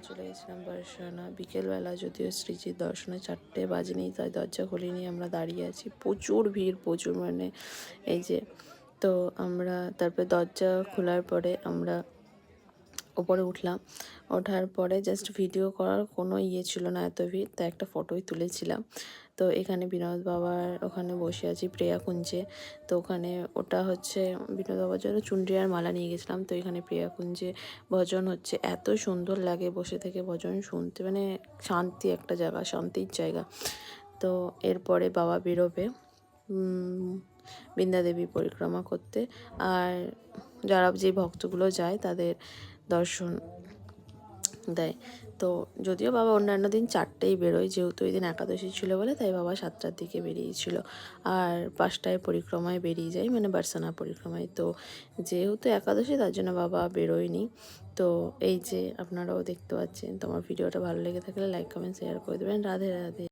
চলে গেছিলাম বার্সানা বিকেলবেলা, যদিও শ্রীজির দর্শনে 4টে বাজেনি, তাই দরজা খুলিনি, আমরা দাঁড়িয়ে আছি, প্রচুর ভিড়, প্রচুর মানে এই যে। তো আমরা তারপরে দরজা খোলার পরে আমরা ওপরে উঠলাম। ওঠার পরে জাস্ট ভিডিও করার কোনো ছিল না, এত ভিড়, তাই একটা ফটোই তুলেছিলাম। তো এখানে বিনোদ বাবার ওখানে বসে আছি প্রিয়াকুঞ্জে। তো ওখানে ওটা হচ্ছে বিনোদ বাবার জন্য চুনরি আর মালা নিয়ে গেছিলাম। তো এখানে প্রিয়াকুঞ্জে ভজন হচ্ছে, এত সুন্দর লাগে বসে থেকে ভজন শুনতে, মানে শান্তি একটা জায়গা, শান্তির জায়গা। তো এরপরে বাবা বেরোবে বৃন্দাদেবী পরিক্রমা করতে, আর যারা যে ভক্তগুলো যায় তাদের দর্শন দেয়। তো যদিও বাবা অন্যান্য দিন 4টেই বেরোয়, যেহেতু ওই দিন একাদশী ছিল বলে, তাই বাবা 7টার দিকে বেরিয়েছিল, আর 5টায় পরিক্রমায় বেরিয়ে যায়, মানে বার্সানা পরিক্রমায়। তো যেহেতু একাদশী, তার জন্য বাবা বেরোয়নি। তো এই যে আপনারাও দেখতে পাচ্ছেন। তোমার ভিডিওটা ভালো লেগে থাকলে লাইক কমেন্ট শেয়ার করে দেবেন। রাধে রাধে।